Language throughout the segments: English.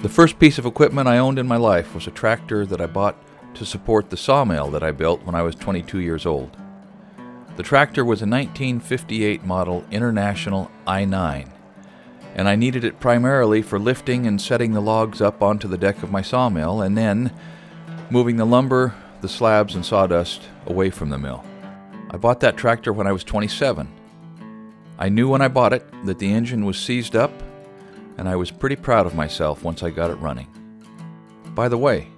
The first piece of equipment I owned in my life was a tractor that I bought to support the sawmill that I built when I was 22 years old. The tractor was a 1958 model International I-9, and I needed it primarily for lifting and setting the logs up onto the deck of my sawmill and then moving the lumber, the slabs, and sawdust away from the mill. I bought that tractor when I was 27. I knew when I bought it that the engine was seized up, and I was pretty proud of myself once I got it running. By the way,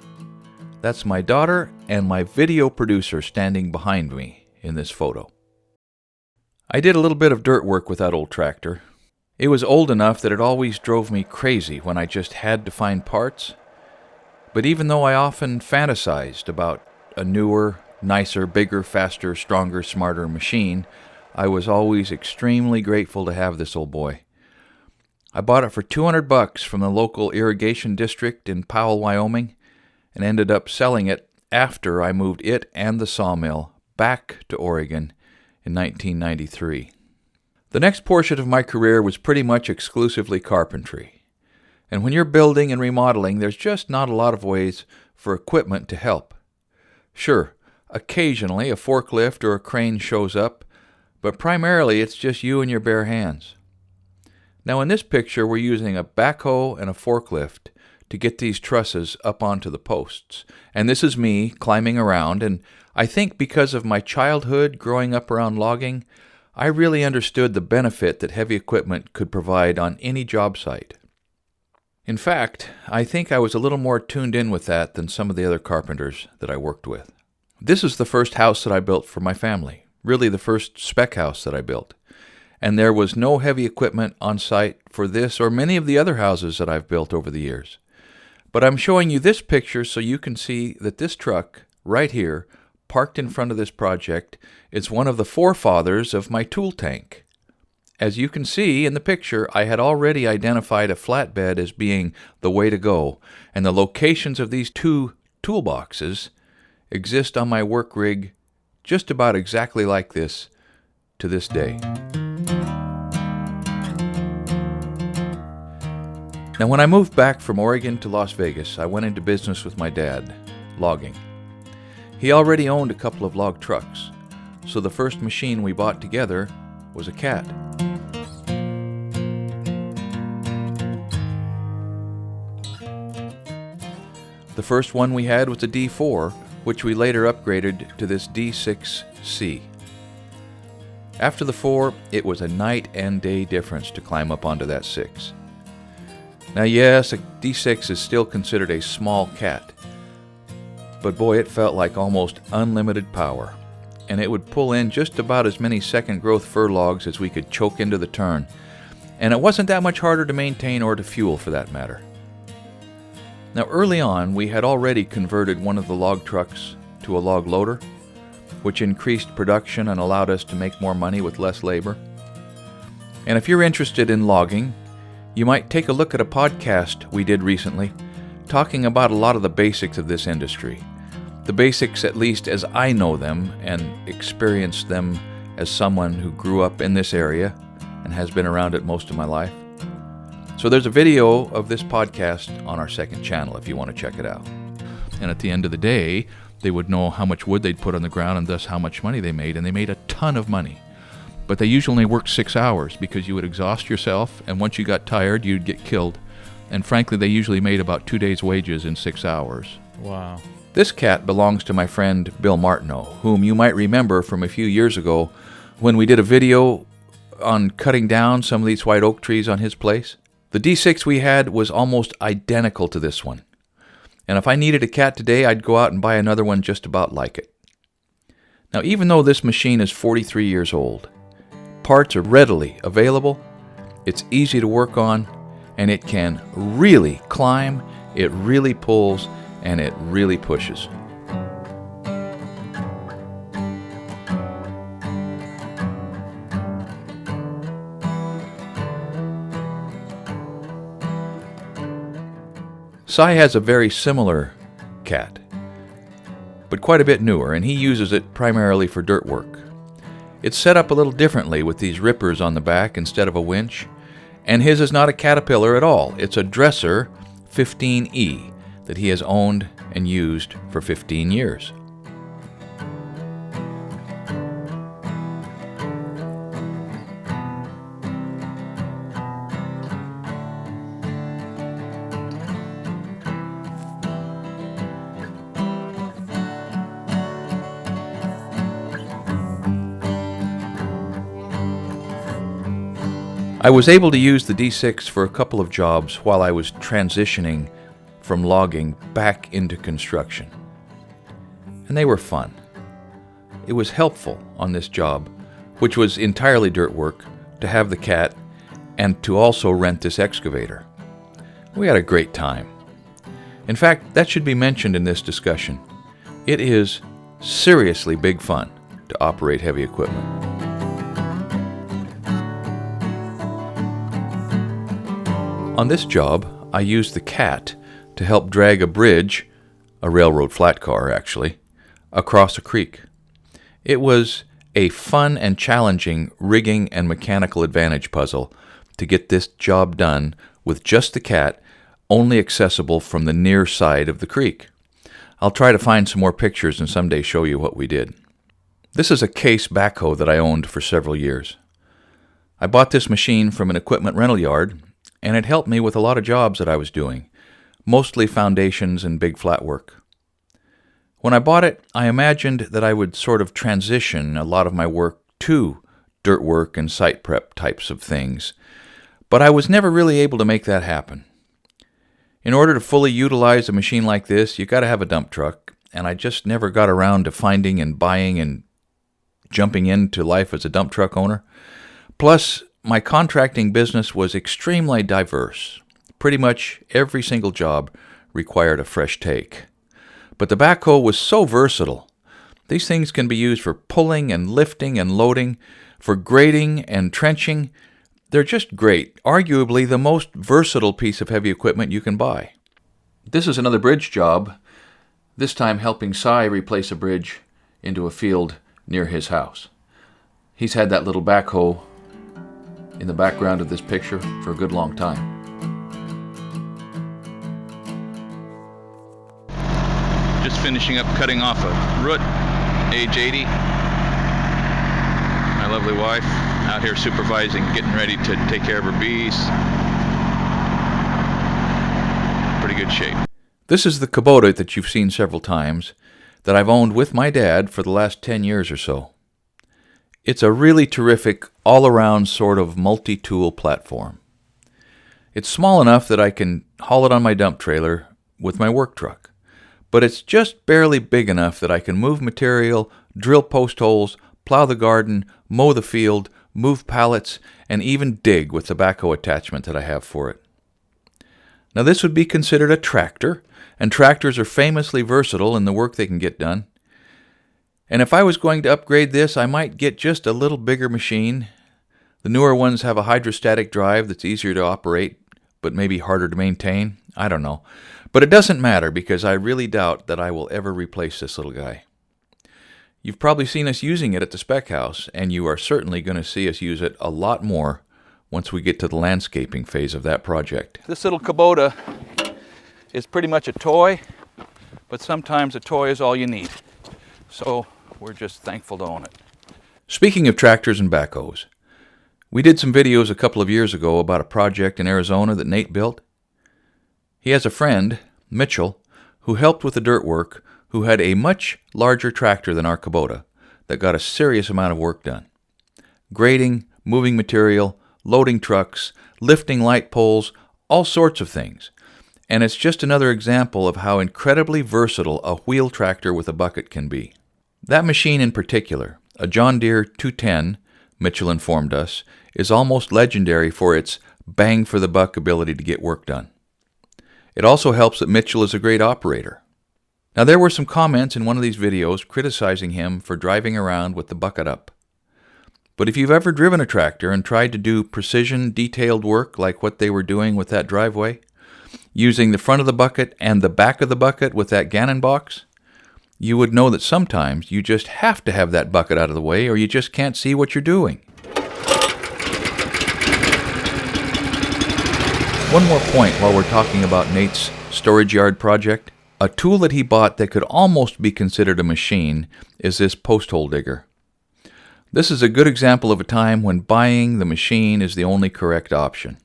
that's my daughter and my video producer standing behind me in this photo. I did a little bit of dirt work with that old tractor. It was old enough that it always drove me crazy when I just had to find parts. But even though I often fantasized about a newer, nicer, bigger, faster, stronger, smarter machine, I was always extremely grateful to have this old boy. I bought it for $200 from the local irrigation district in Powell, Wyoming, and ended up selling it after I moved it and the sawmill back to Oregon in 1993. The next portion of my career was pretty much exclusively carpentry. And when you're building and remodeling, there's just not a lot of ways for equipment to help. Sure, occasionally a forklift or a crane shows up, but primarily it's just you and your bare hands. Now in this picture we're using a backhoe and a forklift to get these trusses up onto the posts. And this is me climbing around, and I think because of my childhood growing up around logging, I really understood the benefit that heavy equipment could provide on any job site. In fact, I think I was a little more tuned in with that than some of the other carpenters that I worked with. This is the first house that I built for my family, really the first spec house that I built. And there was no heavy equipment on site for this or many of the other houses that I've built over the years. But I'm showing you this picture so you can see that this truck, right here, parked in front of this project, is one of the forefathers of my tool tank. As you can see in the picture, I had already identified a flatbed as being the way to go, and the locations of these two toolboxes exist on my work rig just about exactly like this to this day. Now, when I moved back from Oregon to Las Vegas, I went into business with my dad, logging. He already owned a couple of log trucks, so the first machine we bought together was a Cat. The first one we had was a D4, which we later upgraded to this D6C. After the 4, it was a night and day difference to climb up onto that 6. Now yes, a D6 is still considered a small cat, but boy, it felt like almost unlimited power, and it would pull in just about as many second growth fir logs as we could choke into the turn, and it wasn't that much harder to maintain or to fuel for that matter. Now early on, we had already converted one of the log trucks to a log loader, which increased production and allowed us to make more money with less labor. And if you're interested in logging, you might take a look at a podcast we did recently talking about a lot of the basics of this industry. The basics, at least as I know them and experienced them as someone who grew up in this area and has been around it most of my life. So there's a video of this podcast on our second channel if you want to check it out. And at the end of the day, they would know how much wood they'd put on the ground and thus how much money they made, and they made a ton of money. But they usually only worked 6 hours because you would exhaust yourself, and once you got tired, you'd get killed. And frankly, they usually made about 2 days' wages in 6 hours. Wow. This cat belongs to my friend Bill Martineau, whom you might remember from a few years ago when we did a video on cutting down some of these white oak trees on his place. The D6 we had was almost identical to this one. And if I needed a cat today, I'd go out and buy another one just about like it. Now, even though this machine is 43 years old, parts are readily available, it's easy to work on, and it can really climb, it really pulls, and it really pushes. Cy has a very similar cat, but quite a bit newer, and he uses it primarily for dirt work. It's set up a little differently with these rippers on the back instead of a winch, and his is not a caterpillar at all. It's a dresser 15E that he has owned and used for 15 years. I was able to use the D6 for a couple of jobs while I was transitioning from logging back into construction. And they were fun. It was helpful on this job, which was entirely dirt work, to have the cat and to also rent this excavator. We had a great time. In fact, that should be mentioned in this discussion. It is seriously big fun to operate heavy equipment. On this job, I used the cat to help drag a bridge, a railroad flat car actually, across a creek. It was a fun and challenging rigging and mechanical advantage puzzle to get this job done with just the cat, only accessible from the near side of the creek. I'll try to find some more pictures and someday show you what we did. This is a case backhoe that I owned for several years. I bought this machine from an equipment rental yard, and it helped me with a lot of jobs that I was doing, mostly foundations and big flat work. When I bought it, I imagined that I would sort of transition a lot of my work to dirt work and site prep types of things, but I was never really able to make that happen. In order to fully utilize a machine like this, you got to have a dump truck, and I just never got around to finding and buying and jumping into life as a dump truck owner. Plus, my contracting business was extremely diverse. Pretty much every single job required a fresh take. But the backhoe was so versatile. These things can be used for pulling and lifting and loading, for grading and trenching. They're just great, arguably the most versatile piece of heavy equipment you can buy. This is another bridge job, this time helping Cy replace a bridge into a field near his house. He's had that little backhoe in the background of this picture for a good long time. Just finishing up cutting off a root, age 80. My lovely wife out here supervising, getting ready to take care of her bees. Pretty good shape. This is the Kubota that you've seen several times that I've owned with my dad for the last 10 years or so. It's a really terrific, all-around sort of multi-tool platform. It's small enough that I can haul it on my dump trailer with my work truck, but it's just barely big enough that I can move material, drill post holes, plow the garden, mow the field, move pallets, and even dig with the backhoe attachment that I have for it. Now this would be considered a tractor, and tractors are famously versatile in the work they can get done. And if I was going to upgrade this, I might get just a little bigger machine. The newer ones have a hydrostatic drive that's easier to operate, but maybe harder to maintain. I don't know. But it doesn't matter because I really doubt that I will ever replace this little guy. You've probably seen us using it at the spec house, and you are certainly going to see us use it a lot more once we get to the landscaping phase of that project. This little Kubota is pretty much a toy, but sometimes a toy is all you need. So we're just thankful to own it. Speaking of tractors and backhoes, we did some videos a couple of years ago about a project in Arizona that Nate built. He has a friend, Mitchell, who helped with the dirt work, who had a much larger tractor than our Kubota that got a serious amount of work done. Grading, moving material, loading trucks, lifting light poles, all sorts of things. And it's just another example of how incredibly versatile a wheel tractor with a bucket can be. That machine in particular, a John Deere 210, Mitchell informed us, is almost legendary for its bang-for-the-buck ability to get work done. It also helps that Mitchell is a great operator. Now there were some comments in one of these videos criticizing him for driving around with the bucket up. But if you've ever driven a tractor and tried to do precision, detailed work like what they were doing with that driveway, using the front of the bucket and the back of the bucket with that Gannon box, you would know that sometimes you just have to have that bucket out of the way or you just can't see what you're doing. One more point while we're talking about Nate's storage yard project. A tool that he bought that could almost be considered a machine is this post hole digger. This is a good example of a time when buying the machine is the only correct option.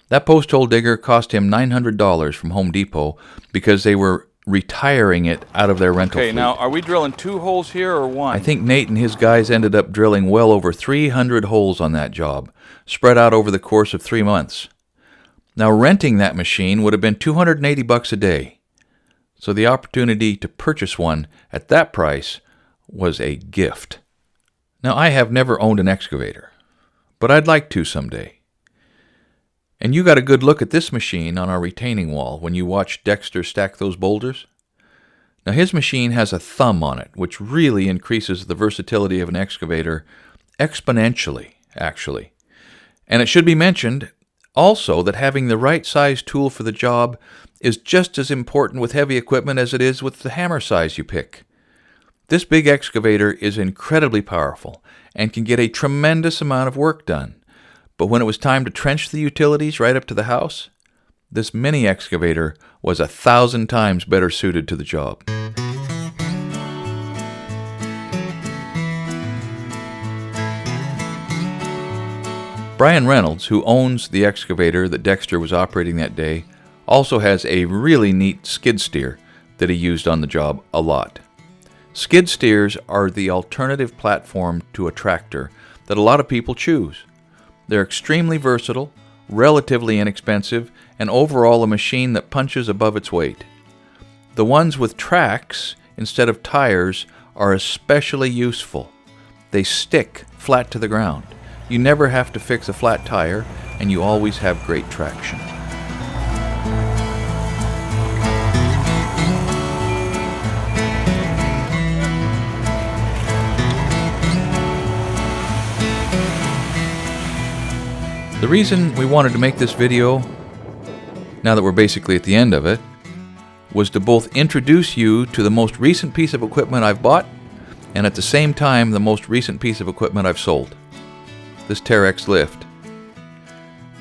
That post hole digger cost him $900 from Home Depot because they were retiring it out of their rental fleet. Okay, now are we drilling 2 holes here or 1? I think Nate and his guys ended up drilling well over 300 holes on that job, spread out over the course of 3 months. Now renting that machine would have been $280 a day. So the opportunity to purchase one at that price was a gift. Now I have never owned an excavator, but I'd like to someday. And you got a good look at this machine on our retaining wall when you watched Dexter stack those boulders. Now his machine has a thumb on it, which really increases the versatility of an excavator exponentially, actually. And it should be mentioned also that having the right size tool for the job is just as important with heavy equipment as it is with the hammer size you pick. This big excavator is incredibly powerful and can get a tremendous amount of work done. But when it was time to trench the utilities right up to the house, this mini excavator was 1,000 times better suited to the job. Brian Reynolds, who owns the excavator that Dexter was operating that day, also has a really neat skid steer that he used on the job a lot. Skid steers are the alternative platform to a tractor that a lot of people choose. They're extremely versatile, relatively inexpensive, and overall a machine that punches above its weight. The ones with tracks instead of tires are especially useful. They stick flat to the ground. You never have to fix a flat tire, and you always have great traction. The reason we wanted to make this video, now that we're basically at the end of it, was to both introduce you to the most recent piece of equipment I've bought, and at the same time the most recent piece of equipment I've sold. This Terrax Lift.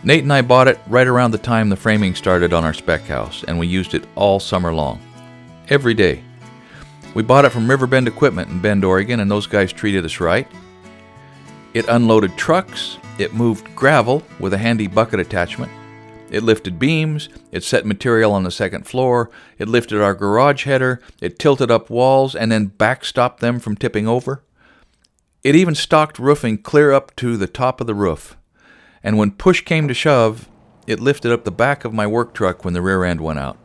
Nate and I bought it right around the time the framing started on our spec house, and we used it all summer long. Every day. We bought it from Riverbend Equipment in Bend, Oregon, and those guys treated us right. It unloaded trucks, it moved gravel with a handy bucket attachment, it lifted beams, it set material on the second floor, it lifted our garage header, it tilted up walls and then backstopped them from tipping over. It even stocked roofing clear up to the top of the roof. And when push came to shove, it lifted up the back of my work truck when the rear end went out.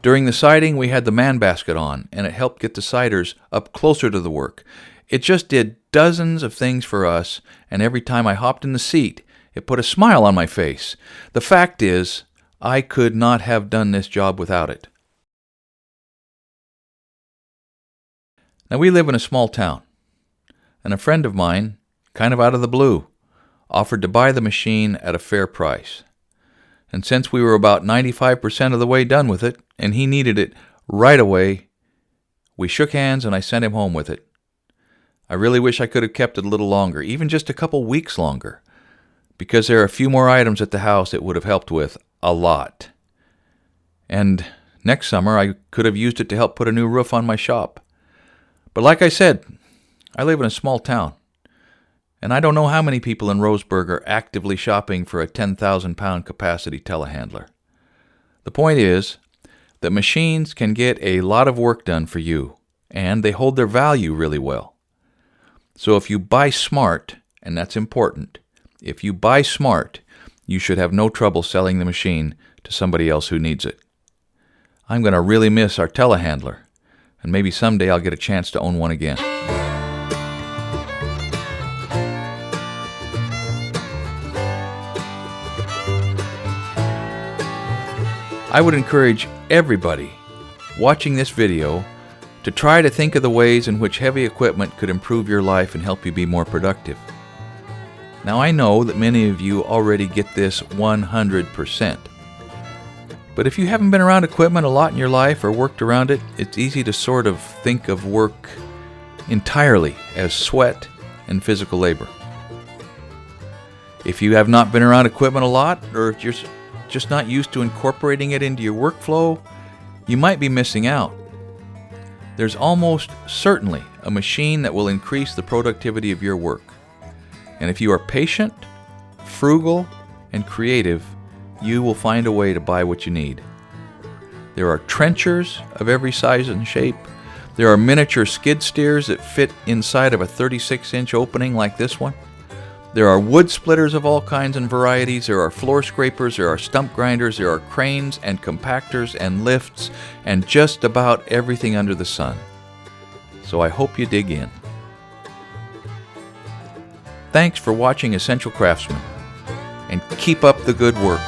During the siding, we had the man basket on, and it helped get the siders up closer to the work. It just did dozens of things for us, and every time I hopped in the seat, it put a smile on my face. The fact is, I could not have done this job without it. Now, we live in a small town, and a friend of mine, kind of out of the blue, offered to buy the machine at a fair price. And since we were about 95% of the way done with it, and he needed it right away, we shook hands and I sent him home with it. I really wish I could have kept it a little longer, even just a couple weeks longer, because there are a few more items at the house it would have helped with a lot. And next summer I could have used it to help put a new roof on my shop. But like I said, I live in a small town, and I don't know how many people in Roseburg are actively shopping for a 10,000-pound capacity telehandler. The point is that machines can get a lot of work done for you, and they hold their value really well. So if you buy smart, and that's important, if you buy smart, you should have no trouble selling the machine to somebody else who needs it. I'm going to really miss our telehandler, and maybe someday I'll get a chance to own one again. I would encourage everybody watching this video to try to think of the ways in which heavy equipment could improve your life and help you be more productive. Now, I know that many of you already get this 100%. But if you haven't been around equipment a lot in your life or worked around it, it's easy to sort of think of work entirely as sweat and physical labor. If you have not been around equipment a lot, or if you're just not used to incorporating it into your workflow, you might be missing out. There's almost certainly a machine that will increase the productivity of your work. And if you are patient, frugal, and creative, you will find a way to buy what you need. There are trenchers of every size and shape. There are miniature skid steers that fit inside of a 36-inch opening like this one. There are wood splitters of all kinds and varieties. There are floor scrapers, there are stump grinders, there are cranes and compactors and lifts, and just about everything under the sun. So I hope you dig in. Thanks for watching Essential Craftsman, and keep up the good work.